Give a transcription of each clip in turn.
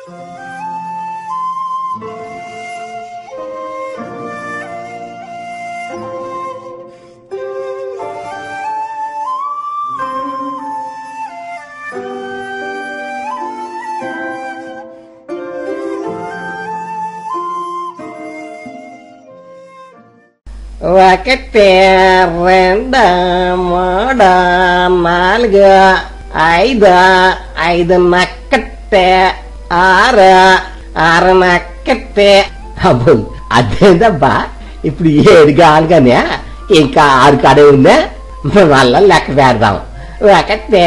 ఒకటి రెండు మూడు నాలుగు ఐదు ఐదు నక్కట్టే ఆరు ఆరు నక్కట్టే. అబ్బో అదేందబ్బా ఇప్పుడు 7 కావాలి కానీ ఇంకా 6 కాడే ఉందా? మళ్ళా లెక్క పెడదాం. ఒకటి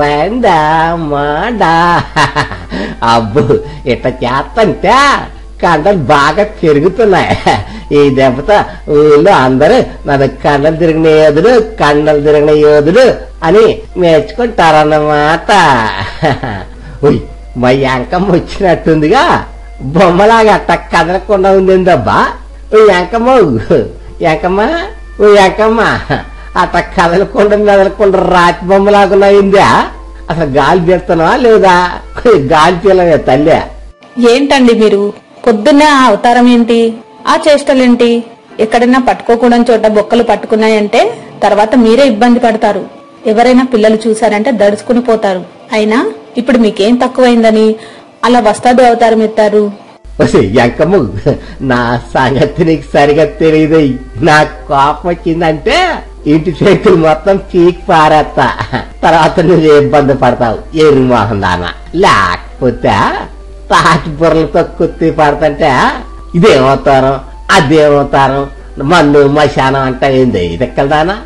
రెండు మూడు. అబ్బో ఇట్లా చేస్తంటే కండలు బాగా పెరుగుతున్నాయి. ఈ దెబ్బతో ఊళ్ళో అందరూ మన కండలు తిరిగిన యోధుడు కండలు తిరిగిన యోధుడు అని మెచ్చుకుంటారన్నమాట. మా యాంకమ్మ వచ్చినట్టుందిగా, బొమ్మలాగా అట్ట కదలకుండా ఉందిందబ్బా. యాంకమ్మ యాంకమ్మ యాంకమ్మ అట్ట కదలకుండా రాతి బొమ్మలాగా ఉందా? అసలు గాలి పీలుతున్నావా లేదా? గాలి పీలవే తల్లి. ఏంటండి మీరు పొద్దున్నే ఆ అవతారం ఏంటి, ఆ చేష్టలేంటి? ఎక్కడైనా పట్టుకోకూడని చోట బొక్కలు పట్టుకున్నాయంటే తర్వాత మీరే ఇబ్బంది పడతారు. ఎవరైనా పిల్లలు చూసారంటే దడుచుకుని పోతారు. అయినా ఇప్పుడు మీకేం తక్కువైందని అలా వస్తాదు అవతారం ఎత్తారు? ఎంకమ్మ నా సంగతి నీకు సరిగా తెలియదు. నా కోపం వచ్చిందంటే ఇంటి చేతులు మొత్తం పీకి పారేస్తా. తర్వాత నువ్వు ఇబ్బంది పడతావు ఎరుమోహం దానా. లేకపోతే తాటి బుర్రలతో కుత్తి పడతంటే ఇదేమవుతారు అదేమవుతారు మన్ను మశానం అంటే ఏంది ఇదెక్కదానా?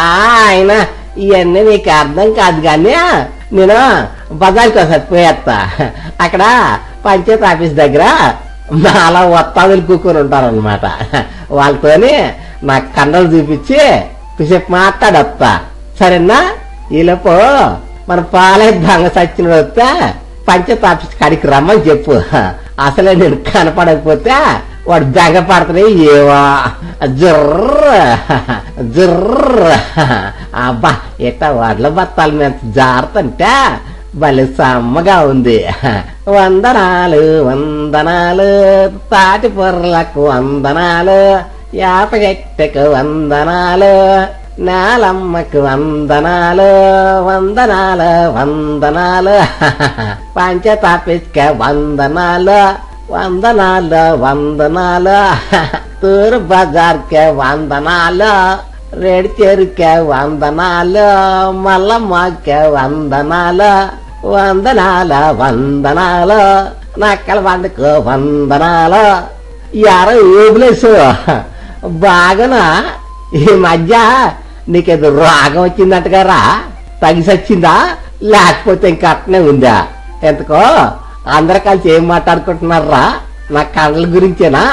ఆయన ఇవన్నీ నీకు అర్థం కాదు కానీ నేను బజార్కి ఒకసారి పోయేస్తా. అక్కడ పంచాయతీ ఆఫీస్ దగ్గర అలా వత్తాదులు కూర్చొని ఉంటారనమాట. వాళ్ళతోని నా కండలు చూపించి కాసేపు మాట్లాడొస్తా. సరేనా? ఈలోపు మన పాలే దొంగ సచ్చిన వస్తే పంచాయతీ ఆఫీస్ కాడికి రమ్మని చెప్పు. అసలే నేను కనపడకపోతే వాడు బెంగ పడుతున్నాయి. ఏవా జర్ర జర్ర. అబ్బా ఎట్టా వడ్ల బత్తాల మీద జారుతంటే భలే సమ్మగా ఉంది. వందనాలు వందనాలు తాటి పొర్లకు వందనాలు యాప చెట్టుకు వందనాలు నేలమ్మకు వందనాలు వందనాలు వందనాలు పంచాయతీ ఆఫీస్కే వందనాలు వందనాలు వందనాలు తూరు బజార్కే వందనాలు రెడ్ చెరుకే వందనాలు మల్లమ్మకే వందనాలు వందనాలు వందనాలు నక్కల బండకు వందనాలు. యారో ఊబులేసు బాగానా ఈ మధ్య నీకేదో రోగం వచ్చిందంటగారా? తగిసొచ్చిందా లేకపోతే ఇంకా అట్నే ఉందా? ఎంతకో అందరు కలిసి ఏం మాట్లాడుకుంటున్నారా? నా కండల గురించేనా?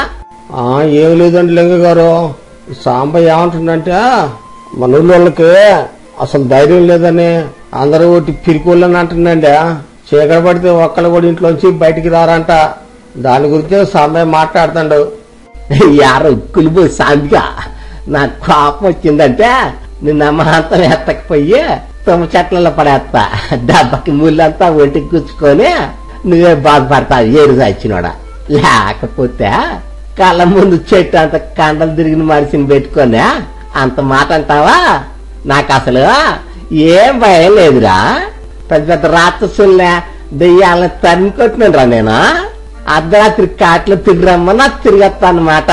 ఏం లేదండి లింగ గారు. సాంబయ్య ఏమంటుండంటే మన ఊళ్ళోళ్ళకి అసలు ధైర్యం లేదని అందరూ ఒకటి పిరికోళ్ళని అంటుండండి. చీకటి పడితే ఒక్కళ్ళు కూడా ఇంట్లోంచి బయటికి రారంట. దాని గురించి సాంబయ్య మాట్లాడుతాడు. యారో కులిపో సాంబిగా నా కోపం వచ్చిందంటే నిన్న మాంతం ఎత్తకపోయి తుమ్మ చెట్లలో పడేస్తా. దెబ్బకి ముళ్ళంతా ఒంటికి గుచ్చుకొని నువ్వే బాధపడతావు ఏరు చచ్చినోడా. లేకపోతే కళ్ళ ముందు చెట్టు అంత కండలు తిరిగిన మనిషిని పెట్టుకొని అంత మాట అంటావా? నాకు అసలు ఏం భయం లేదురా. పెద్ద పెద్ద రాత్రులే దెయ్యాలని తరిమి కొట్టినరా నేను. అర్ధరాత్రి కాట్లో తిరిగిరమ్మన్నా తిరిగేస్తా అన్నమాట.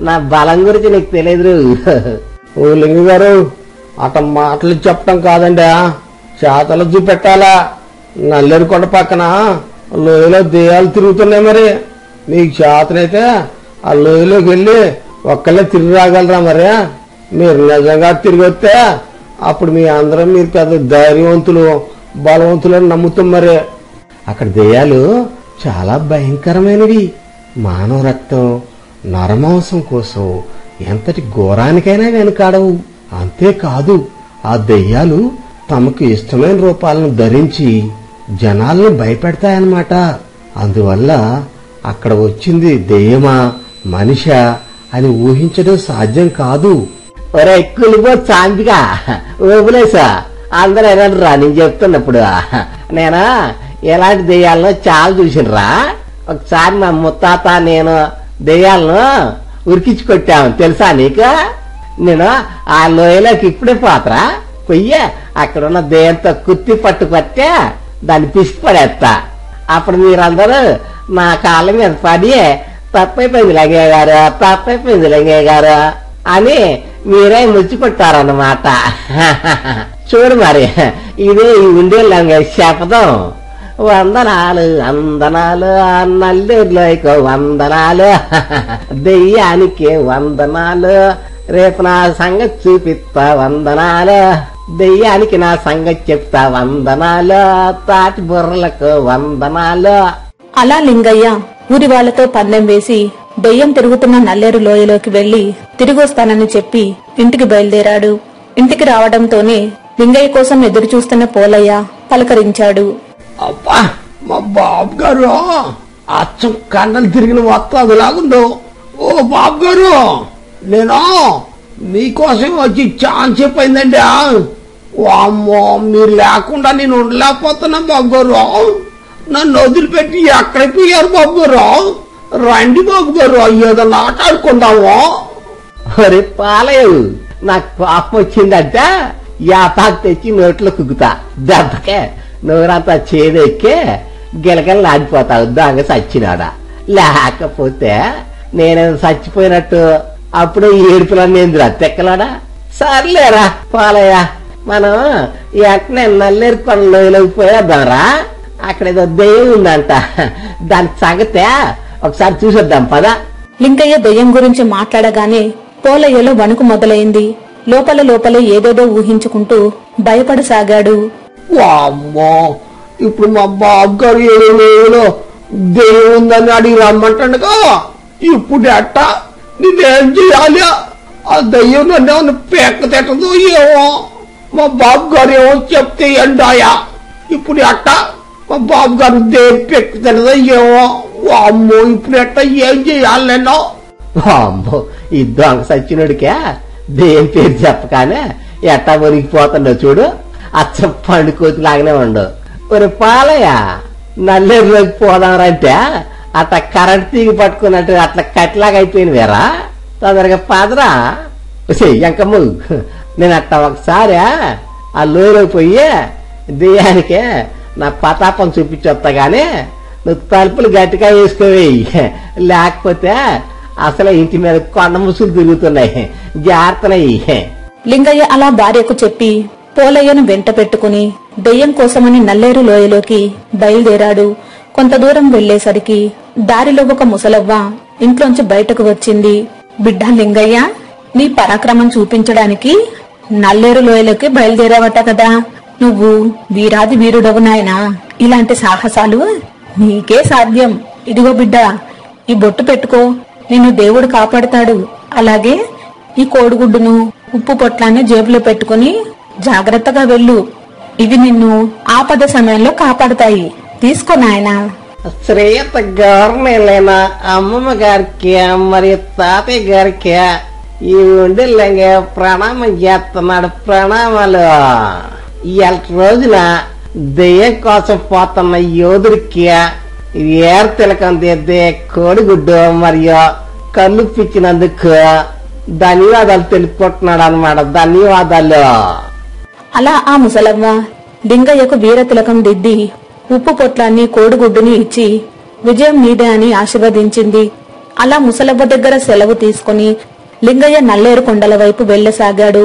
నా బలం గురించి నీకు తెలియదు. ఓ లింగ గారు అట మాటలు చెప్పడం కాదండి, చేతలు చూపెట్టాలా. నల్లేరు కొండ పక్కన లోయలో దెయ్యాలు తిరుగుతున్నాయి. మరి మీకు చేతనైతే ఆ లోయలోకి వెళ్ళి ఒక్కళ్ళే తిరిగి రాగలరా? మరి మీరు నిజంగా తిరిగి వస్తే అప్పుడు మీ అందరం మీరు పెద్ద ధైర్యవంతులు బలవంతులు అని నమ్ముతాం. మరి అక్కడ దెయ్యాలు చాలా భయంకరమైనవి. మానవ రక్తం నరమాంసం కోసం ఎంతటి ఘోరానికైనా వెనుకాడవు. అంతేకాదు ఆ దెయ్యాలు తమకు ఇష్టమైన రూపాలను ధరించి జనాలను భయపెడతాయన్నమాట. అందువల్ల అక్కడ వచ్చింది దెయ్యమా మనిషా అని ఊహించడం సాధ్యం కాదు. ఒరే ఎక్కువ చాంపిగా ఊపులేసా అందరూ రా నేను చెప్తున్నప్పుడు. నేను ఎలాంటి దెయ్యాలను చాలా చూసినరా. ఒకసారి మా ముత్తాత నేను దెయ్యాలను ఉరికించి కొట్టాము తెలుసా నీకు. నేను ఆ లోయలోకి ఇప్పుడే పోతరా పొయ్యి అక్కడున్న దెయ్యంతో కుత్తి పట్టుకొట్టే దాన్ని పిసికి పడేస్తా. అప్పుడు మీరందరూ నా కాళ్ళ మీద పడి తప్పైపోయింది లింగయ్య గారు, తప్పైపోయింది లింగయ్య గారు అని మీరే ముచ్చికొట్టారన్నమాట. చూడు మరి ఇదే ఈ ఉండేలాగా శపథం. వందనాలు వందనాలు నల్లూరులోకి వందనాలు, దెయ్యానికి వందనాలు, రేపు నా సంగతి చూపిస్తా వందనాలు, దెయ్యానికి నా సంగతి చెప్తా వందనాలు, తాటి బుర్రలకు వందనాలు. అలా లింగయ్య ఊరి వాళ్లతో పందెం వేసి దెయ్యం తిరుగుతున్న నల్లేరు లోయలోకి వెళ్లి తిరిగొస్తానని చెప్పి ఇంటికి బయలుదేరాడు. ఇంటికి రావడంతోనే లింగయ్య కోసం ఎదురు చూస్తున్న పోలయ్య పలకరించాడు. అబ్బా మా బాబు గారు అచ్చం కండలు తిరిగిన మొత్తం అదిలాగుందో. ఓ బాబు గారు నేను మీకోసం వచ్చి ఛాన్స్ చెప్పయిందండి. అమ్మో మీరు లేకుండా నేను ఉండలేకపోతున్నా బాబు గారు. నన్ను వదిలిపెట్టి ఎక్కడికి పోయారు బాబు గారు. రండి బాబు గారు ఏదో ఆటాడుకుందాము. ఒరే పాలయ్యవు నాకు కోపం వచ్చిందంటే యాపాకు తెచ్చి నోట్లో కుక్కుతా, దెబ్బకే నోరంతా చేదెక్కే గిలకలు ఆడిపోతావు దొంగ సచ్చినాడా. లేకపోతే నేనేదో చచ్చిపోయినట్టు అప్పుడే ఏడుపులన్నీ ఎందురా తెక్కలాడా. సర్లేరా పాలయ్య మనం ఎక్కనే నల్లేరు కొండలోకి పోయేద్దాంరా. అక్కడేదో దెయ్యం ఉందంట, దాని సంగతే ఒకసారి చూసొద్దాం పదా. లింగయ్య దెయ్యం గురించి మాట్లాడగానే పోలయ్యలో వణుకు మొదలైంది. లోపల లోపలే ఏదేదో ఊహించుకుంటూ భయపడసాగాడు. వామ్మో ఇప్పుడు మా బాబు గారు ఏదో దెయ్యం ఉందని అడిగి రమ్మంటాడుగా. ఇప్పుడు ఎట్టా నేనేం చేయాలి? ఆ దెయ్యం నన్ను పేక తిట్టదు ఏమో. మా బాబు గారు ఏమో చెప్తే ఎండాయా. ఇప్పుడు ఎట్టా మా బాబు గారు దెయ్యం పెక్క తిట్టదో ఏమో. అమ్మో ఇప్పుడు ఎట్టా ఏం చేయాలి నేను? అమ్మో ఈ దొంగ సచ్చినుడికే దెయ్యం పేరు చెప్పగానే ఎట్టా మునిగిపోతుండో చూడు. అచ్చం పండు కోతిలాగానే ఉండు. ఒరే పాలయ్య నల్లేరులోకి పోదాంరంటే అట్లా కరెంట్ తీగి పట్టుకున్నట్టు అట్లా కట్టిలాగా అయిపోయింది వేరా. తొందరగా పాదరా ఎంకమ్ము. నేను అట్లా ఒకసారి ఆ లోయలోకి పోయి దెయ్యానికే నా పతాపం చూపించొస్తా గాని నువ్వు తలుపులు గట్టిగా వేసుకోవేయి. లేకపోతే అసలే ఇంటి మీద కొండ ముసులు తిరుగుతున్నాయి, జాగ్రత్తనయ్యి. లింగయ్య అలా భార్యకు చెప్పి పోలయ్యను వెంట పెట్టుకుని దెయ్యం కోసమని నల్లేరు లోయలోకి బయలుదేరాడు. కొంత దూరం వెళ్లేసరికి దారిలో ఒక ముసలవ్వ ఇంట్లోంచి బయటకు వచ్చింది. బిడ్డ లింగయ్య, నీ పరాక్రమం చూపించడానికి నల్లేరు లోయలోకి బయలుదేరావట కదా. నువ్వు వీరాది వీరుడవు నాయనా. ఇలాంటి సాహసాలు నీకే సాధ్యం. ఇదిగో బిడ్డ, ఈ బొట్టు పెట్టుకో, నిన్ను దేవుడు కాపాడుతాడు. అలాగే ఈ కోడిగుడ్డును ఉప్పు పొట్లాన్ని జేబులో పెట్టుకుని జాగ్రత్తగా వెళ్ళు. ఇవి నిన్ను ఆపద సమయంలో కాపాడుతాయి. తీసుకో నాయనా. శ్రేయత గవర్నలేనా అమ్మమ్మ గారికి మరి తాతయ్య గారికి ఈ ఉండేలాగ ప్రణామం చేస్తున్నాడు. ప్రణామాలు. ఇవాళ రోజున దెయ్యం కోసం పోతున్న యోధుడికి ఏర తిలకం దిద్దే కోడిగుడ్డు మరియు కళ్ళు పిచ్చినందుకు ధన్యవాదాలు తెలుపుకుంటున్నాడు అన్నమాట. ధన్యవాదాలు. అలా ఆ ముసలవ్వ లింగయ్యకు వీర తిలకం దిద్ది ఉప్పు పొట్లాన్ని కోడిగుడ్డుని ఇచ్చి విజయం నీదే అని ఆశీర్వదించింది. అలా ముసలవ్వ దగ్గర సెలవు తీసుకుని లింగయ్య నల్లేరు కొండల వైపు వెళ్లసాగాడు.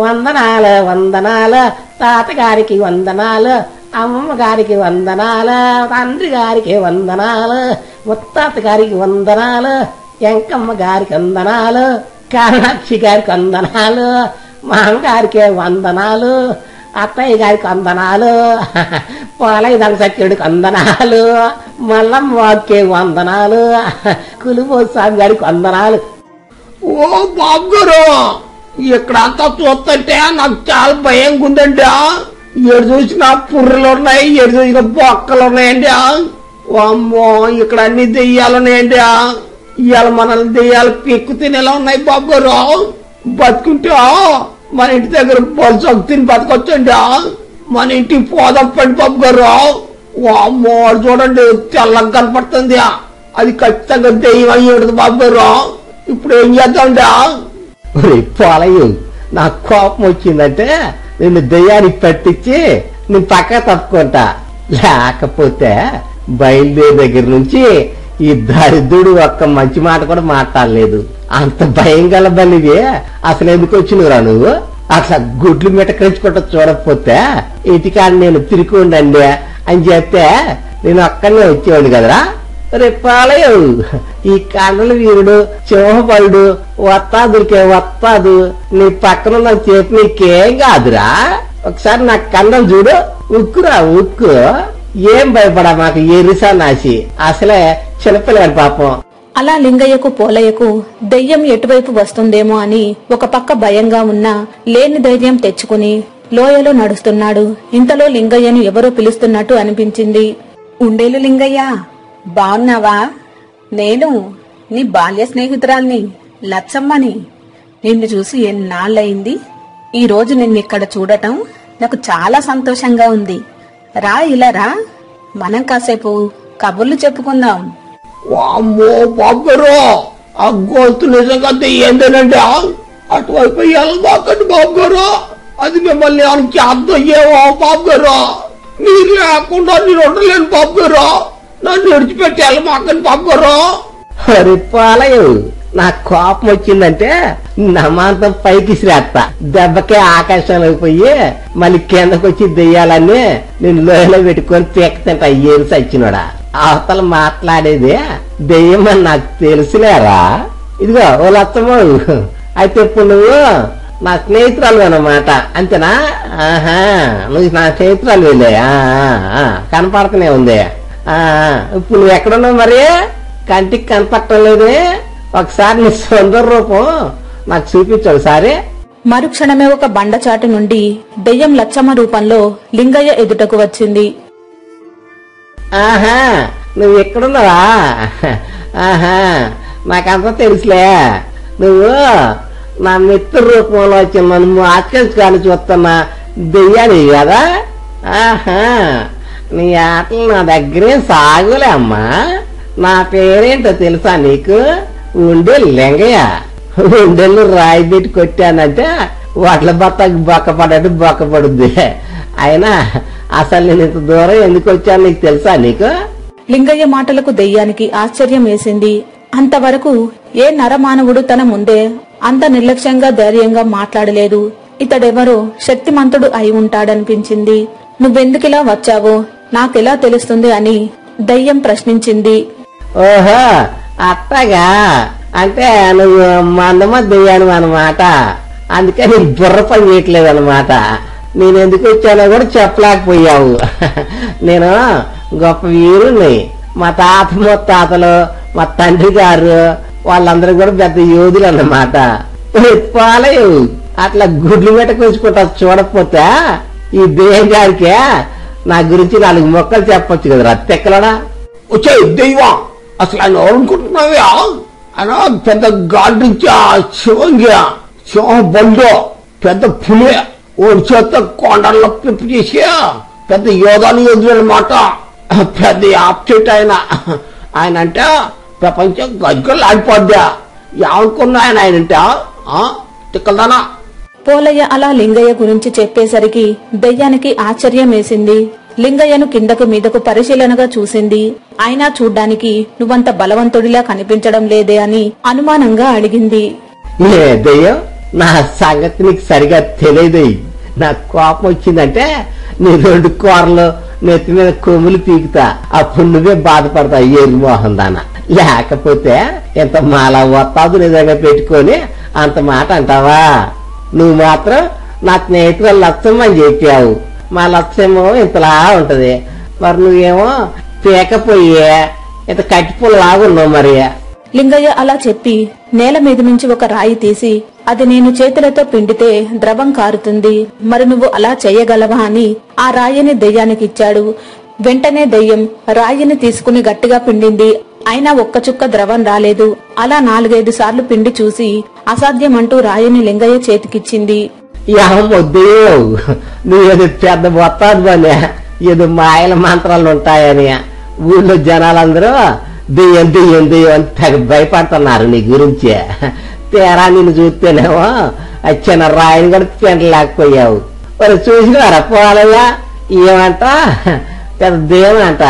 వందనాలు వందనాలు, తాతగారికి వందనాలు, అమ్మమ్మ గారికి వందనాలు, తండ్రి గారికి వందనాలు, ముత్తాత గారికి వందనాలు, ఎంకమ్మ గారికి వందనాలు, కామాక్షి గారికి వందనాలు, మామగారికి వందనాలు, అత్తయ్య గారికి వందనాలు, పోలయ్య దంగసత్యుడికి వందనాలు, మల్లమ్మ వారికి వందనాలు, కులుబోసు స్వామి గారికి వందనాలు. ఓ బాబు గారు ఇక్కడంతా చూస్తుంటే నాకు చాలా భయంగా ఉందండి. ఎడు చూసిన పుర్రెలు ఉన్నాయి, ఎడు చూసిన బొక్కలు ఉన్నాయండి. అమ్మో ఇక్కడ అన్ని దెయ్యాలున్నాయండి. ఇవాళ మనల్ని దెయ్యాలు పెక్కు తినేలా ఉన్నాయి బాబు గారు. బతుకుంటే మన ఇంటి దగ్గర బొలసొక్క తిని బతకొచ్చండి. మన ఇంటికి పోదాం పండి బాబు గారు. వామ్మో చూడండి తెల్లగా కనపడుతుంది. అది ఖచ్చితంగా దెయ్యం అయ్యి ఉండదు బాబు గారు. ఇప్పుడు ఏం చేద్దాండా? పోలయ్యు, నాకు కోపం వచ్చిందంటే నిన్ను దెయ్యానికి పట్టించి నేను పక్క తప్పుకుంటా. లేకపోతే బయలుదేరి దగ్గర నుంచి ఈ దరిద్రుడు ఒక్క మంచి మాట కూడా మాట్లాడలేదు. అంత భయం గల బలివి అసలు ఎందుకు వచ్చినవురా నువ్వు? అట్లా గుడ్లు మిటకరించుకుంటా చూడకపోతే ఇంటికాడ నేను తిరిగి ఉండండి అని చెప్తే నేను అక్కడనే వచ్చేవాడు కదరా. రేపాలయ్యు, ఈ కండల వీరుడు సింహబలుడు వత్తాదురికే వత్తాదు నీ పక్కన నాకు చెప్పి నీకేం కాదురా. ఒకసారి నా కండలు చూడు, ఉక్కురా ఉక్కు. ఏం భయపడా మాకు ఎరిసా నాసి, అసలే చిన్నపిల్లగాడి పాపం. అలా లింగయ్యకు పోలయ్యకు దెయ్యం ఎటువైపు వస్తుందేమో అని ఒక పక్క భయంగా ఉన్నా లేని ధైర్యం తెచ్చుకుని లోయలో నడుస్తున్నాడు. ఇంతలో లింగయ్యను ఎవరో పిలుస్తున్నట్టు అనిపించింది. ఉండేలు లింగయ్య, బావున్నావా? నేను నీ బాల్య స్నేహితురాల్ని లచ్చమ్మని. నిన్ను చూసి ఎన్నాళ్ళయింది. ఈ రోజు నిన్నిక్కడ చూడటం నాకు చాలా సంతోషంగా ఉంది. రా, ఇలా రా, మనం కాసేపు కబుర్లు చెప్పుకుందాం. వామ్మో బాబు గారు, ఆ గొంతు నిజంగా ఏంటంటే అటువైపు వెళ్ళబాకండి బాబు గారు. అది మిమ్మల్ని ఆయనకి అర్థం అయ్యేవో బాబు గారు. మీరు లేకుండా నేను ఉండలేను బాబు గారు. నన్ను విడిచిపెట్టి వెళ్ళమాకండి బాబు గారు. అరే పాలయ్యు, నాకు కోపం వచ్చిందంటే నమాంతం పైకి శ్రేస్తా. దెబ్బకే ఆకాశంలోకి పోయి మళ్ళీ కిందకు వచ్చి దెయ్యాలన్నీ నేను లోయలో పెట్టుకొని పీకతంట. ఏం సచ్చినోడా, అవతల మాట్లాడేది దెయ్యమని నాకు తెలుసులేరా. ఇదిగో ఓ లచ్చమ్మ, అయితే ఇప్పుడు నువ్వు నా స్నేహితురాలు అన్నమాట, అంతేనా? ఆహా, నువ్వు నా స్నేహితురాలు వెళ్ళే కనపడుతూనే ఉంది. ఇప్పుడు నువ్వు ఎక్కడున్నావు మరి? కంటికి కనపడటం లేదే. ఒకసారి నీ సుందర రూపం నాకు చూపించు ఒకసారి. మరుక్షణమే ఒక బండచాటు నుండి దెయ్యం లచ్చమ్మ రూపంలో లింగయ్య ఎదుటకు వచ్చింది. ఆహా, నువ్వు ఎక్కడున్నావా? ఆహా, నాకంతా తెలుసులే. నువ్వు నా మిత్ర రూపంలో వచ్చి నన్ను ఆశ్చర్యకాన్ని చూస్తున్నా దెయ్యాని కదా. ఆహా, నీ ఆటలు నా దగ్గరే సాగులే అమ్మా. నా పేరేంటో తెలుసా నీకు? ఉండే లింగయ్య. ఉండేళ్ళు రాయి పెట్టి కొట్టానంటే వాట్ల బత్తకు బొక్కపడట్టు బొక్కపడుద్ది. అయినా అసలు నేను ఇంత దూరం ఎందుకు వచ్చాను నీకు తెలుసా నీకు? లింగయ్య మాటలకు దెయ్యానికి ఆశ్చర్యం వేసింది. అంతవరకు ఏ నరమానవుడు తన ముందే అంత నిర్లక్ష్యంగా ధైర్యంగా మాట్లాడలేదు. ఇతడెవరో శక్తిమంతుడు అయి ఉంటాడనిపించింది. నువ్వెందుకిలా వచ్చావో నాకెలా తెలుస్తుంది అని దయ్యం ప్రశ్నించింది. ఓహో, అట్టగా, అంటే నువ్వు మందమ దెయ్యాను అన్నమాట. అందుకే నీకు బుర్ర పని చేయట్లేదు అనమాట. నేను ఎందుకు వచ్చానో కూడా చెప్పలేకపోయావు. నేను గొప్ప వీరుని. మా తాత ముత్తాతలు, మా తండ్రి గారు వాళ్ళందరూ కూడా పెద్ద యోధులు అన్నమాట. పాలయ్యు, అట్లా గుడ్లు మెటకొచ్చుకుంటా చూడకపోతే ఈ దెయ్యం గారికి నా గురించి 4 మొక్కలు చెప్పొచ్చు కదా రత్తెక్కలడా. వచ్చే దెయ్యం, అసలు ఆయన ఎవరనుకుంటున్నావా? ఆయన పెద్ద గాడ్రించా శివంగి, సింహ బండు, పెద్ద పులి, ఓడి చేత కొండల్లో పిప్పు చేసి పెద్ద యోధాలు ఎదురన్నమాట. పెద్ద ఆప్టెట్ ఆయన అంటే ప్రపంచం గజ్జలు ఆడిపోద్దా. ఏమనుకున్నా ఆయన అంటే తిక్కలదానా. పోలయ్య అలా లింగయ్య గురించి చెప్పేసరికి దెయ్యానికి ఆశ్చర్యం వేసింది. లింగయ్యను కిందకు మీదకు పరిశీలనగా చూసింది. అయినా చూడ్డానికి నువ్వంత బలవంతుడిలా కనిపించడం లేదే అని అనుమానంగా అడిగింది. ఏ దెయ్యం, నా సంగతి నీకు సరిగా తెలియదు. నాకు కోపం వచ్చిందంటే నీ 2 కూరలు నెత్తి మీద కొమ్ములు పీకుతా. అప్పుడు నువ్వే బాధపడతావు ఎరిమోహం దాన. లేకపోతే ఇంత మాలా వత్తాదు నిజంగా పెట్టుకొని అంత మాట అంటావా? నువ్వు మాత్రం నా స్నేహితురాలు లచ్చమ్మ అని చెప్పావు. మా లక్ష్యమో ఇంతలా ఉంటది, మరి నువ్వేమో పీకపోయే ఇంత కట్టిపుల్లాగున్నావు. మరి లింగయ్య అలా చెప్పి నేల మీద నుంచి ఒక రాయి తీసి, అది నేను చేతులతో పిండితే ద్రవం కారుతుంది, మరి నువ్వు అలా చెయ్యగలవా అని ఆ రాయిని దెయ్యానికిచ్చాడు. వెంటనే దెయ్యం రాయిని తీసుకుని గట్టిగా పిండింది. అయినా ఒక్క చుక్క ద్రవం రాలేదు. అలా 4-5 సార్లు పిండి చూసి అసాధ్యమంటూ రాయిని లింగయ్య చేతికిచ్చింది. ఏమొద్దు, నువ్వేది పెద్ద మొత్తాది బానే ఏదో మాయల మంత్రాలు ఉంటాయని ఊళ్ళో జనాలందరూ దెయ్యం దెయ్యం దెయ్యం అని తెగ భయపడుతున్నారు నీ గురించి. తేరా నిన్ను చూస్తేనేమో చిన్న రాయిని కూడా పెండలేకపోయావు. మరి చూసినారా పోవాలయ్యా ఏమంట పెద్ద దెయ్యం అంట.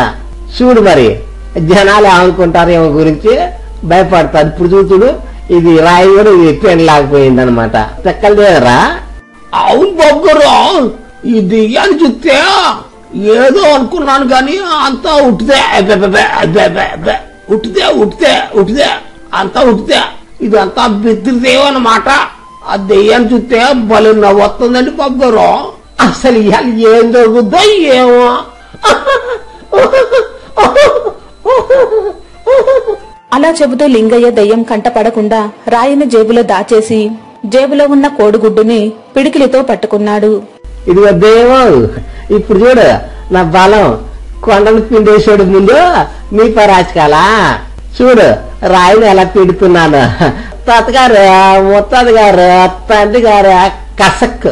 చూడు మరి జనాలు ఏమనుకుంటారు ఏమో గురించి భయపడతారు. ఇప్పుడు చూతుడు ఇది రాయి కూడా ఇది పెండలేకపోయింది అనమాట. తెక్కలు లేదరా? అవును బొగ్గరు, ఈ దెయ్యాన్ని చూస్తే ఏదో అనుకున్నాను గాని అంతా ఉట్టిదే ఉట్టిదే ఉట్టిదే ఉట్టిదే అంతా ఉట్టిదే. ఇదంతా బెదిరిదేవన్నమాట. ఆ దెయ్యాన్ని చూస్తే బలి నవ్వు వస్తుందండి బొగ్గరు. అసలు ఇవాళ ఏం జరుగుద్దో ఏమో. అలా చెబుతూ లింగయ్య దెయ్యం కంటపడకుండా రాయిని జేబులో దాచేసి జేబులో ఉన్న కోడిగుడ్డుని పిడికిలితో పట్టుకున్నాడు. ఇదిగో దెయ్యం, ఇప్పుడు చూడు నా బలం. కొండను పిండేసాడు ముందు నీ పరాచకాలా. చూడు రాయిని ఎలా పిండుతున్నాను. తాతగారు, ముత్తాత గారు, తండ్రి గారు కసక్.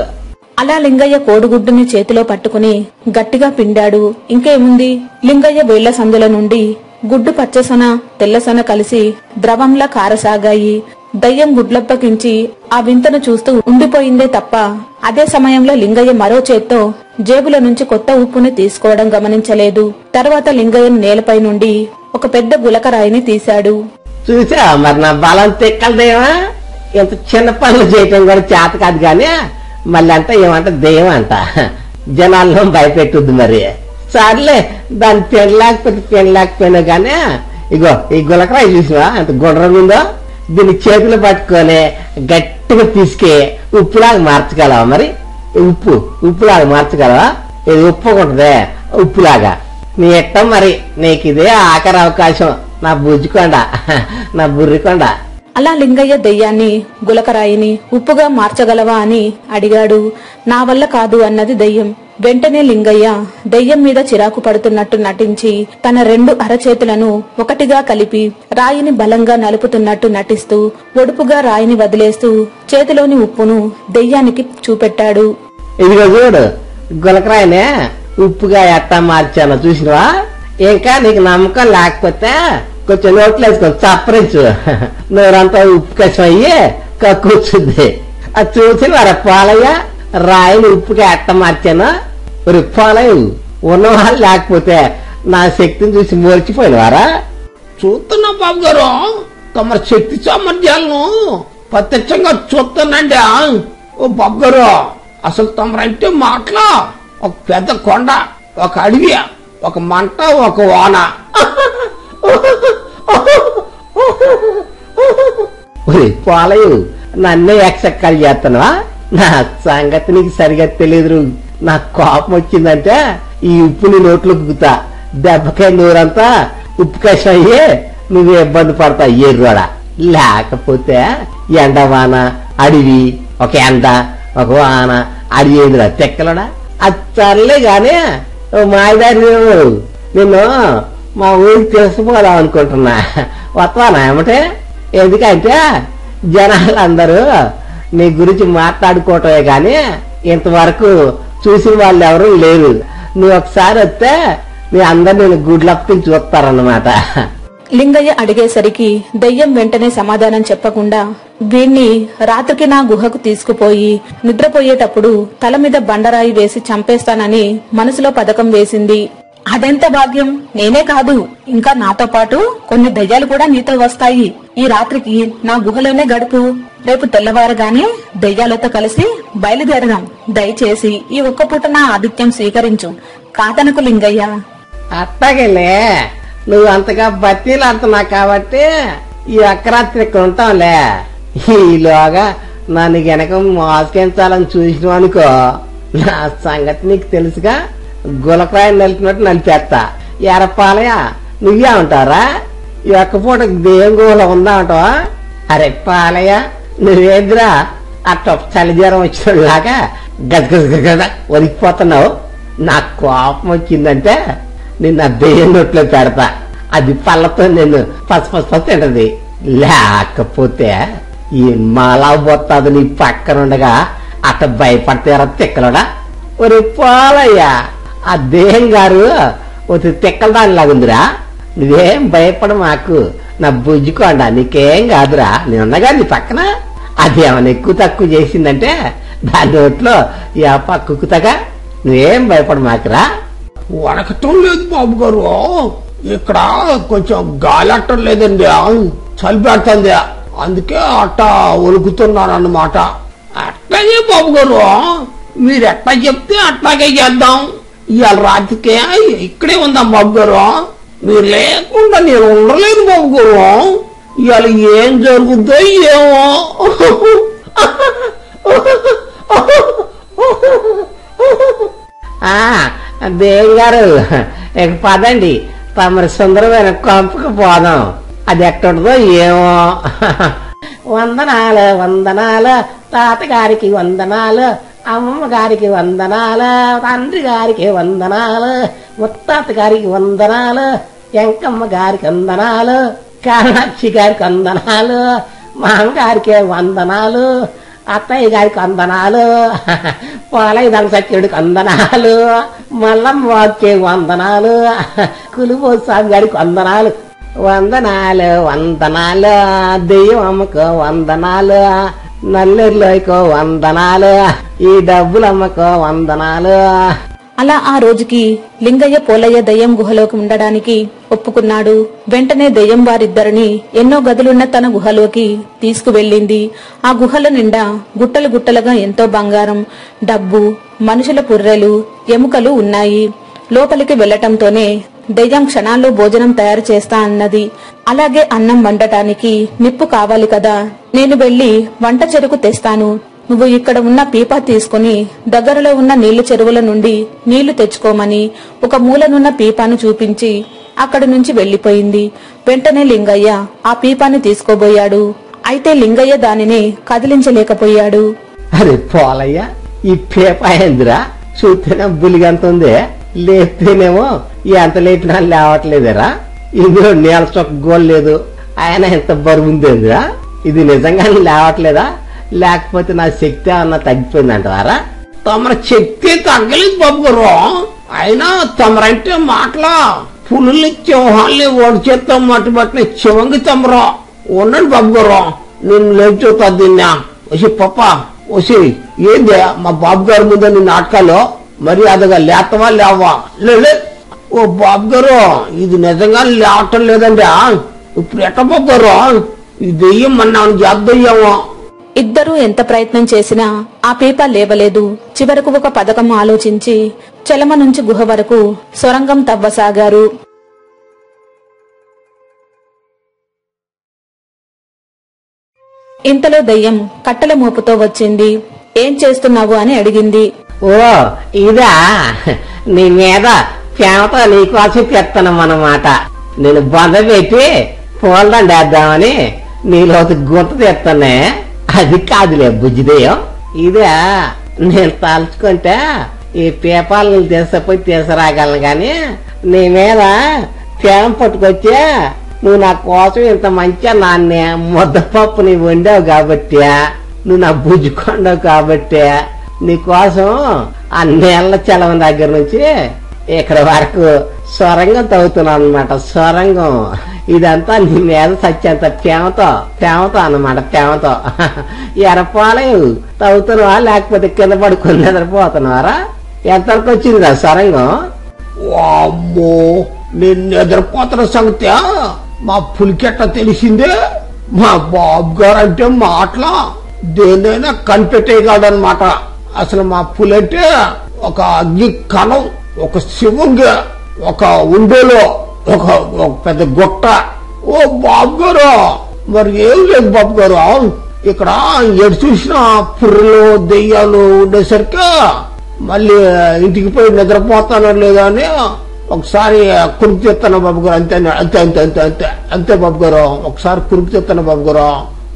అలా లింగయ్య కోడిగుడ్డుని చేతిలో పట్టుకుని గట్టిగా పిండాడు. ఇంకేముంది, లింగయ్య వేళ్ల సందుల నుండి గుడ్డు పచ్చసొన తెల్లసొన కలిసి ద్రవంలా కారసాగాయి. దయ్యం గుడ్లప్పకించి ఆ వింతను చూస్తూ ఉండిపోయిందే తప్ప అదే సమయంలో లింగయ్య మరో చేత్తో జేబుల నుంచి కొత్త ఉప్పుని తీసుకోవడం గమనించలేదు. తర్వాత లింగయ్య నేలపై నుండి ఒక పెద్ద గులకరాయిని తీశాడు. చూసా మరి నా బలం తెక్కలదేమా. ఇంత చిన్న పనులు చేయటం కూడా చేత కాదు కానీ మళ్ళీ అంట ఏమంట దెయ్యం అంట. జనాల్లో భయపెట్టుద్ది మరి. సర్లే దాన్ని పెనలేకపోయినా కానీ ఇగో ఈ గులకరాయి చూసినా అంత గుండ్రం ఉందో, దీన్ని చేతులు పట్టుకొని గట్టిగా తీసుకే ఉప్పులాగా మార్చగలవా? మరి ఉప్పులాగా మార్చగలవా? ఇది ఉప్పు ఉంటదే ఉప్పులాగా. నీ ఇట్టం మరి, నీకు ఇదే ఆఖరి అవకాశం. నా బుజ్జికొండ, నా బుర్రికొండ. అలా లింగయ్య దెయ్యాన్ని గులకరాయిని ఉప్పుగా మార్చగలవా అని అడిగాడు. నా వల్ల కాదు అన్నది దెయ్యం. వెంటనే లింగయ్య దెయ్యం మీద చిరాకు పడుతున్నట్టు నటించి తన 2 అరచేతులను ఒకటిగా కలిపి రాయిని బలంగా నలుపుతున్నట్టు నటిస్తూ ఒడుపుగా రాయిని వదిలేస్తూ చేతిలోని ఉప్పును దెయ్యానికి చూపెట్టాడు. ఇదిగో చూడు గులకరాయినే ఉప్పుగా ఎట్టా మార్చానో చూసినవా? ఇంకా నీకు నమ్మకం లేకపోతే కొంచెం నోట్లు వేసుకొని చప్పరించు. నోరంతా ఉప్పు కష్టం అయ్యి కూర్చుంది. అది చూసి మరి పాలయ్య రాయిని ఉప్పుగా ఎట్ట మార్చాను. మరి పాలయ్య ఉన్నవాళ్ళు లేకపోతే నా శక్తిని చూసి మోర్చిపోయినవారా? చూస్తున్నా బాబు గారు, తమ శక్తి సామర్థ్యాలను ప్రత్యక్షంగా చూస్తానండి. ఓ బాబు గారు, అసలు తమరంటే మాటలా ఒక పెద్ద కొండ, ఒక అడవి, ఒక మంట, ఒక వాన. పాలయ్య నన్నే ఎక్సెక్కాలు చేస్తున్నావా? నా సంగతి నీకు సరిగా తెలియదు. నాకు కోపం వచ్చిందంటే ఈ ఉప్పుని నోట్లో కుగుతా. దెబ్బకాయ నూరంతా ఉప్పు కషం అయ్యి నువ్వు ఇబ్బంది పడతావు ఎర్రోడా. లేకపోతే ఎండ వాన అడవి, ఒక ఎండ ఒక వాన అడవి ఏందిరా తెక్కలోడా. అది సర్లే గాని మాయదారి నిన్ను మా ఊరికి తెలిసిపోదాం అనుకుంటున్నా. వస్తానా ఏమంటే? ఎందుకంటే జనాలందరూ నీ గురించి మాట్లాడుకోవటమే గాని ఇంతవరకు చూసిన వాళ్ళు ఎవరు లేరు. నువ్వు ఒకసారి వస్తే నీ అందరు నేను గుడ్లప్పని చూస్తారన్నమాట. లింగయ్య అడిగేసరికి దెయ్యం వెంటనే సమాధానం చెప్పకుండా వీణ్ణి రాత్రికి నా గుహకు తీసుకుపోయి నిద్రపోయేటప్పుడు తల మీద బండరాయి వేసి చంపేస్తానని మనసులో పథకం వేసింది. అదెంత భాగ్యం! నేనే కాదు, ఇంకా నాతో పాటు కొన్ని దెయ్యాలు కూడా నీతో వస్తాయి. ఈ రాత్రికి నా గుహలోనే గడుపు. రేపు తెల్లవారగానే దెయ్యాలతో కలిసి బయలుదేరదాం. దయచేసి ఈ ఒక్క పూట నా ఆతిథ్యం స్వీకరించు. కాదనకు లింగయ్య. అట్టగలే, నువ్వు అంతగా బతీలాడుతున్నావు కాబట్టి ఈ అక్కరాత్రి ఇక్కడ ఉంటాంలే. ఈలోగా నన్ను గనక మోసగించాలని చూసినావు అనుకో, నా సంగతి నీకు తెలుసుగా. గులకరాయిని నలిపినట్టు నలిపేస్తా. ఎరపాలయ నువ్వే ఉంటారా? ఈ ఒక్క పూట దేం గుహలో ఉందా అంటావా? అరే పాలయ్య, నువ్వేదిరా అట్ట చలి జ్వరం వచ్చినలాగా గజగజ వణికిపోతున్నావు. నాకు కోపం వచ్చిందంటే నిన్న దెయ్యం నోట్లో పెడతా. అది పళ్ళతో నేను పసుపసు తింటది. లేకపోతే ఈ మాలా బొత్తాదు నీ పక్కనుండగా అట్ట భయపడతారా తిక్కలడా? ఒరే పాలయ్య, ఆ దేహం గారు ఒక తిక్కల దానిలాగుందిరా. నువ్వేం భయపడ మాకు, నా బుజ్జుకోండా, నీకేం కాదురా, నేనున్నగా నీ పక్కన. అదేమన్నా ఎక్కువ తక్కువ చేసిందంటే దాని నోట్లో ఈ అప్ప కుక్కుతగా. నువ్వేం భయపడ మాకురా. వణకటం లేదు బాబు గారు, ఇక్కడ కొంచెం గాలి అట్టం లేదండి, చలి పెడుతుంది, అందుకే అట్ట ఒలుకుతున్నానన్నమాట. అట్లాగే బాబు గారు, మీరు ఎట్లా చెప్తే అట్లాగే చేద్దాం. ఇవాళ రాత్రికే ఇక్కడే ఉందాం బాబు గారు. మీరు లేకుండా నేను ఉండలేదు బాబు గారు. ఇవాళ ఏం జరుగుద్దో ఏమో. దేవి గారు ఇక పదండి, తమరి సుందరమైన కొంపకు పోదాం. అది ఎక్కడుందో ఏమో. వందనాలు వందనాలు, తాతగారికి వందనాలు, అమ్మమ్మ గారికి వందనాలు, తండ్రి గారికి వందనాలు, ముత్తాత గారికి వందనాలు, వెంకమ్మ గారికి వందనాలు, కామాక్షి గారికి వందనాలు, మామగారికి వందనాలు, అత్తయ్య గారికి వందనాలు, పోలయ్య దంసచ్చుడికి వందనాలు, మల్లమ్మ వారికి వందనాలు, కులుబోసు స్వామి గారికి వందనాలు. వందనాలు వందనాలు, దెయ్యం అమ్మకు వందనాలు, నల్లెర్లోకో వందనాలు, ఈ డబ్బులమ్మకో వందనాలు. అలా ఆ రోజుకి లింగయ్య పోలయ్య దయ్యం గుహలోకి ఉండడానికి ఒప్పుకున్నాడు. వెంటనే దయ్యం వారిద్దరిని ఎన్నో గదులున్న తన గుహలోకి తీసుకువెళ్ళింది. ఆ గుహల నిండా గుట్టలు గుట్టలుగా ఎంతో బంగారం, డబ్బు, మనుషుల పుర్రెలు, ఎముకలు ఉన్నాయి. లోపలికి వెళ్లటంతోనే దయ్యం క్షణాల్లో భోజనం తయారు చేస్తా అన్నది. అలాగే అన్నం వండటానికి నిప్పు కావాలి కదా, నేను వెళ్లి వంట చెరుకు తెస్తాను, నువ్వు ఇక్కడ ఉన్న పీపా తీసుకుని దగ్గరలో ఉన్న నీళ్లు చెరువుల నుండి నీళ్లు తెచ్చుకోమని ఒక మూలనున్న పీపాను చూపించి అక్కడి నుంచి వెళ్లిపోయింది. వెంటనే లింగయ్య ఆ పీపాని తీసుకోబోయాడు. అయితే లింగయ్య దానిని కదిలించలేకపోయాడు. అరే పోలయ్య, ఈ పీపా ఏందిరా, చూస్తేనే బులిగంత ఉంది, లేస్తేనేమో ఎంత లేపినా లేవట్లేదురా. ఇందులో నీళ్ళ చొక్క గోల్ లేదు, ఆయన ఎంత బరువు ఉందేందిరా. ఇది నిజంగానే లేవట్లేదా, లేకపోతే నా శక్తి అన్న తగ్గిపోయిందంటారా? తమర శక్తి తగ్గలేదు బాబు గారు. అయినా తమరంటే మాటలా పులుల్ని సింహాల్ని ఓడి చేస్తాం మట్టి బట్టిన చివంగి తమరు. ఉండండి బాబు గారు, నేను లేచుతా దీన్నా. వచ్చి పప్ప వచ్చి ఏంది మా బాబు గారి ముందు నీ నాటకాలు మర్యాదగా లేతవా లేవా? లే. ఓ బాబు గారు, ఇది నిజంగా లేవటం లేదండి. ఇప్పుడు ఎట్ట బాబు గారు, ఈ దెయ్యం మన జాబ్దయ్యామో. ఇద్దరూ ఎంత ప్రయత్నం చేసినా ఆ పీప లేవలేదు. చివరకు ఒక పథకం ఆలోచించి చెలమ నుంచి గుహ వరకు సొరంగం తవ్వసాగారు. ఇంతలో దయ్యం కట్టెల మోపుతో వచ్చింది. ఏం చేస్తున్నావు అని అడిగింది. ఓ ఇదా, నీ మీద ప్రేమతో నీకోసం తెస్తానన్నమాట. నేను బొంద పెట్టి పూలదండ వేద్దామని నీలో గుంత తెస్తానే. అది కాదులే బుజ్జిదేయం, ఇదే నేను తలుచుకుంటే ఈ పేపాలను తీసుకుపోయి తీసుకురాగలను గాని నీ మీద ప్రేమ పట్టుకొచ్చే నువ్వు నా కోసం ఇంత మంచిగా నాన్నే ముద్దపప్పు నీ వండావు కాబట్టి, నువ్వు నా బుజ్జుకొండవు కాబట్టి నీకోసం ఆ నీళ్ల చలవం దగ్గర నుంచి ఇక్కడ వరకు సొరంగం తవ్వుతున్నాను అన్నమాట. సొరంగం ఇదంతా నీ మీద సత్యంత ప్రేమతో అన్నమాట. ప్రేమతో ఎరపాలయం తవ్వుతున్నావా లేకపోతే కింద పడుకుని నిద్రపోతున్నావారా? ఎంతవరకు వచ్చింది కదా సొరంగం? అమ్మో, నేను నిద్రపోతున్న సంగతి మా పులికెట్ట తెలిసిందే. మా బాబు గారు అంటే మాటలా దేనైనా కనిపెట్టేయగలడనమాట. అసలు మా పులంటే ఒక అగ్ని కణం, ఒక శివంగి, ఒక ఉండేలో ఒక పెద్ద గుట్ట. ఓ బాబు గారు, మరి ఏం లేదు బాబు గారు, ఇక్కడ ఎటు చూసిన పుర్రెలు దెయ్యాలు ఉండేసరికి మళ్ళీ ఇంటికి పోయి నిద్రపోతానో లేదా అని ఒకసారి కురుకు తెస్తాను బాబు గారు. అంతే అంతే అంతే అంతే అంతే అంతే బాబు గారు. ఒకసారి కురుకు తెస్తాను బాబు గారు.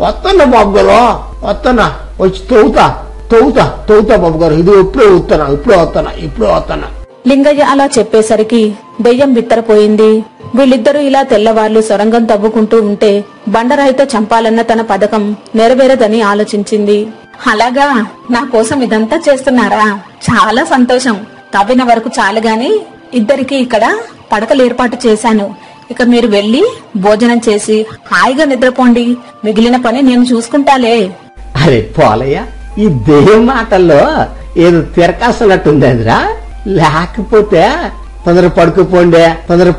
వస్తాను బాబు గారు, వస్తానా, వచ్చి తవ్వుతా బాబు గారు. ఇది ఇప్పుడే వస్తానా. లింగయ్య అలా చెప్పేసరికి దెయ్యం బిత్తరపోయింది. వీళ్ళిద్దరూ ఇలా తెల్లవార్లు సొరంగం తవ్వుకుంటూ ఉంటే బండరాయితో చంపాలన్న తన పథకం నెరవేరదని ఆలోచించింది. అలాగా, నా కోసం ఇదంతా చేస్తున్నారా? చాలా సంతోషం. తవ్విన వరకు చాలు గాని ఇద్దరికి ఇక్కడ పడకలు ఏర్పాటు చేశాను. ఇక మీరు వెళ్లి భోజనం చేసి హాయిగా నిద్రపోండి. మిగిలిన పని నేను చూసుకుంటాలే. అరే పోలయ్య, ఈ దెయ్యం మాటల్లో ఏదో తిరకాస్తున్నట్టుందిరా. లేకపోతే తొందర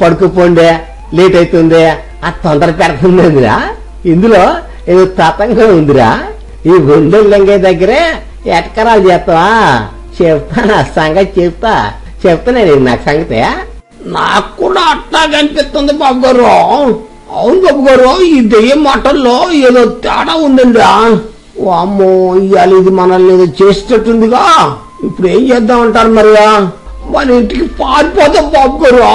పడుకోపోండే లేట్ అవుతుంది ఆ తొందర పెడుతుందిరా. ఇందులో ఏదో తతంగా ఉందిరా. ఈ ఒండెల్లింగయ్య దగ్గరే ఎటకరాలు చేస్తావా? చెప్తా నా సంగతి చెప్తానే నాకు సంగతి. నాకు కూడా అట్లాగే అనిపిస్తుంది బాబు గారు. అవును బాబు గారు, ఈ దెయ్యం మాటల్లో ఏదో తేడా ఉందండి. అమ్మో, ఇవాళ ఇది మనల్ని ఏదో చేసేటట్టుందిగా. ఇప్పుడు ఏం చేద్దామంటారు మరి? మన ఇంటికి పారిపోతాం బాబు గారు.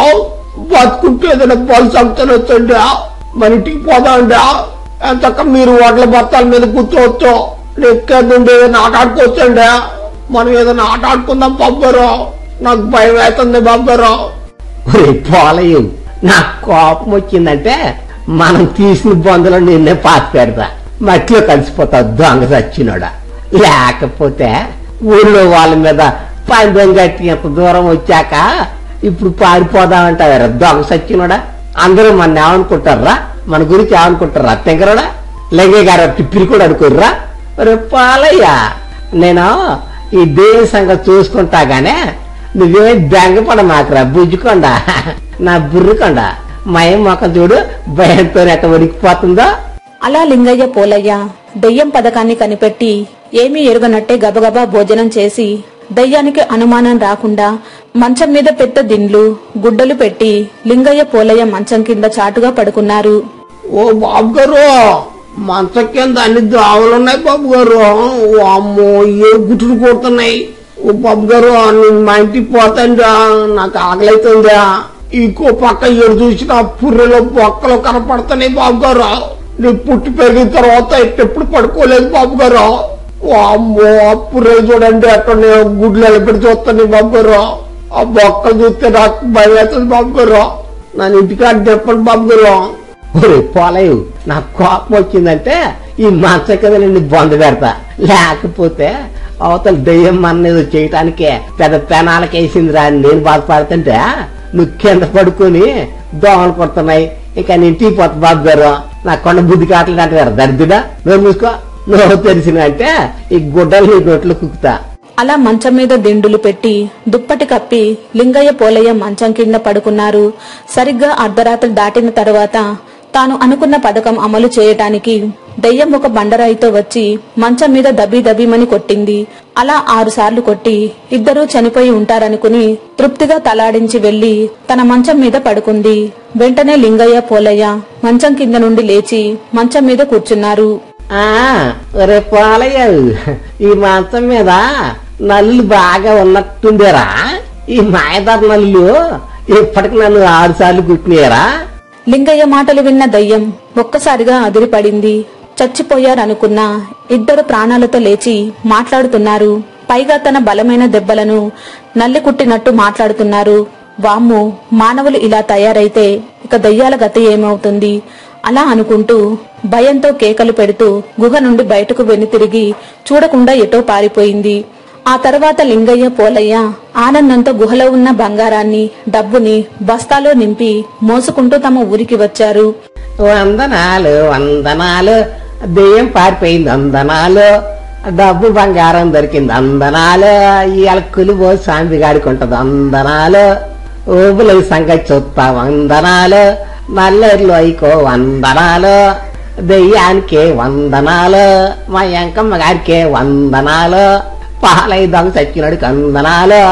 బతుకుంటే ఏదైనా బలు సంగతనొచ్చండి. మన ఇంటికి పోదామండి. ఎంతక్క మీరు ఓట్ల బత్తాల మీద కూర్చోవచ్చు, ఎక్కేదండి, ఏదైనా ఆట ఆడుకోవచ్చండి. మనం ఏదైనా ఆట ఆడుకుందాం బాబు గారు. నాకు భయం వేస్తుంది బాబు గారు. పోలయ్య, నాకు కోపం వచ్చిందంటే మనం తీసిన బొందలో నిన్నే పాతి పెడతా, మట్టిలో కలిసిపోతావు దొంగ చచ్చినోడా. లేకపోతే ఊళ్ళో వాళ్ళ మీద పందెం కట్టి ఎంత దూరం వచ్చాక ఇప్పుడు పారిపోదామంటారా దొంగ చచ్చినోడా. అందరూ మన ఏమనుకుంటారా, మన గురించి ఏమనుకుంటారా? తెంగరోడా లెంగే గారు పిప్పిరి కూడా అనుకోర్రా. పోలయ్య, నేను ఈ దేవుని సంగతి చూసుకుంటా గానే నువ్వే బెంగపడ మాకురా బుజ్జుకొండ, నా బుర్రుకొండ. మయం మొక్క చూడు భయంతో ఎట్ట ఉడికిపోతుందో. అలా లింగయ్య పోలయ్య దెయ్యం పథకాన్ని కనిపెట్టి ఏమీ ఎరుగనట్టే గబగబా భోజనం చేసి దయ్యానికి అనుమానం రాకుండా మంచం మీద పెద్ద దిండ్లు గుడ్డలు పెట్టి లింగయ్య పోలయ్య మంచం కింద చాటుగా పడుకున్నారు. ఓ బాబు గారు, మంచం కింద అన్ని దోవలున్నాయి బాబు గారు. అమ్మో, ఏ గుట్టులు కొడుతున్నాయి. ఓ బాబు గారు, నేను మా ఇంటికి పోతాండా, నాకు ఆకలి అవుతుందా. ఇంకో పక్క ఎడు చూసిన పుర్రెలో బొక్కలు కనపడుతున్నాయి బాబు గారు. నేను పుట్టి పెరిగిన తర్వాత ఎప్పుడు పడుకోలేదు బాబు గారు. అమ్మో, ఆ పుర్రెలు చూడండి అక్కడ గుడ్లు ఎలబెట్టి చూస్తాను బాబు గారు. ఆ బొక్కలు చూస్తే నాకు భయం అవుతుంది బాబు గారు. నన్ను ఇంటికాడ చెప్పండి బాబు గారు. పోలయ్య, నాకు కోపం వచ్చిందంటే ఈ మంచం కింద నిన్ను బొంద పెడతా. లేకపోతే అవతల దెయ్యం మన ఏదో చేయటానికే పెద్ద పెనాలకేసిందిరా అని నేను బాధపడుతుంటే నువ్వు కింద పడుకొని దోమలు కొడుతున్నాయి. ఇక నేను ఇంటికి పోతా బాబు గారు. నా కొండ బుద్ధి కావట్లేదు అంటారు దరిద్రుడా. నువ్వు మూసుకో, నువ్వు తెలిసిన అంటే ఈ గుడ్డలు నీ నోట్లో కుక్కుతా. అలా మంచం మీద దిండులు పెట్టి దుప్పటి కప్పి లింగయ్య పోలయ్య మంచం కింద పడుకున్నారు. సరిగ్గా అర్ధరాత్రి దాటిన తరువాత తాను అనుకున్న పథకం అమలు చేయటానికి దెయ్యం ఒక బండరాయితో వచ్చి మంచం మీద దబీదబీమని కొట్టింది. అలా 6 సార్లు కొట్టి ఇద్దరూ చనిపోయి ఉంటారనుకుని తృప్తిగా తలాడించి వెళ్లి తన మంచం మీద పడుకుంది. వెంటనే లింగయ్య పోలయ్య మంచం కింద నుండి లేచి మంచం మీద కూర్చున్నారు. ఒరే పోలయ్య, ఈ మంచం మీద నల్లు బాగా ఉన్నట్టుండేరా. ఈ మాయదార నల్లు ఇప్పటికి నన్ను 6 సార్లు కుట్టినారా? లింగయ్య మాటలు విన్న దయ్యం ఒక్కసారిగా అదిరిపడింది. చచ్చిపోయారనుకున్న ఇద్దరు ప్రాణాలతో లేచి మాట్లాడుతున్నారు. పైగా తన బలమైన దెబ్బలను నల్లి కుట్టినట్టు మాట్లాడుతున్నారు. వామ్మో, మానవులు ఇలా తయారైతే ఇక దయ్యాల గతి ఏమవుతుంది? అలా అనుకుంటూ భయంతో కేకలు పెడుతూ గుహ నుండి బయటకు వెనుతిరిగి చూడకుండా ఎటో పారిపోయింది. ఆ తర్వాత లింగయ్య పోలయ్య ఆనందంతో గుహలో ఉన్న బంగారాన్ని డబ్బుని బస్తాలో నింపి మోసుకుంటూ తమ ఊరికి వచ్చారు. వందనాలు వందనాలు, దెయ్యం పారిపోయింది వందనాలు, డబ్బు బంగారం దొరికింది వందనాలు, ఇవాళ కులిబో శాంతి గాడుకుంటది వందనాలు, ఊబుల సంగతి చూస్తా వందనాలు, నల్లేరులో అయికో వందనాలు, దెయ్యానికే వందనాలు, మా ఎంకమ్మ గారికే వందనాలు, పాలయ్య దొంగ చచ్చినాడు వందనాలు,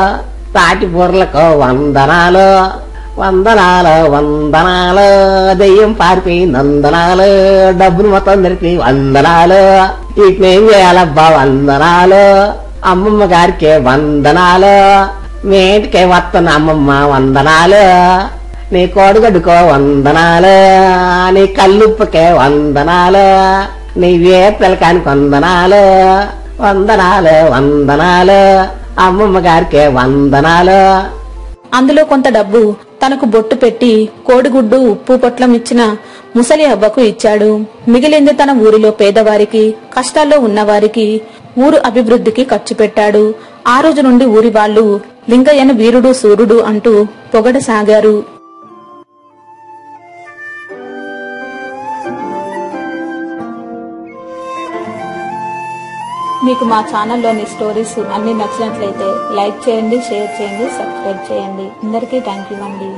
తాటి బుర్రలకు వందనాలు, వందనాలు వందనాలు, దెయ్యం పారిపోయింది వందనాలు, డబ్బులు మొత్తం దొరికి వందనాలు, వీటినేం చేయాలబ్బా వందనాలు, అమ్మమ్మ గారికే వందనాలు, మీ ఇంటికే వస్తున్న అమ్మమ్మ వందనాలు, నీ కోడిగడ్డుకో వందనాలు, నీ కల్లుప్పకే వందనాలు, నీ వేపిల్లకానికి వందనాలు, వందనాలు వందనాలు, అమ్మమ్మ గారికే వందనాలు. అందులో కొంత డబ్బు తనకు బొట్టు పెట్టి కోడిగుడ్డు ఉప్పు పొట్లం ఇచ్చిన ముసలి అవ్వకు ఇచ్చాడు. మిగిలింది తన ఊరిలో పేదవారికి, కష్టాల్లో ఉన్నవారికి, ఊరు అభివృద్ధికి ఖర్చు పెట్టాడు. ఆ రోజు నుండి ఊరి వాళ్ళు లింగయ్యను వీరుడు సూర్యుడు అంటూ పొగడసాగారు. మీకు మా ఛానల్లోని స్టోరీస్ అన్ని నచ్చినట్లయితే లైక్ చేయండి, షేర్ చేయండి, సబ్స్క్రైబ్ చేయండి. అందరికీ థ్యాంక్ యూ అండి.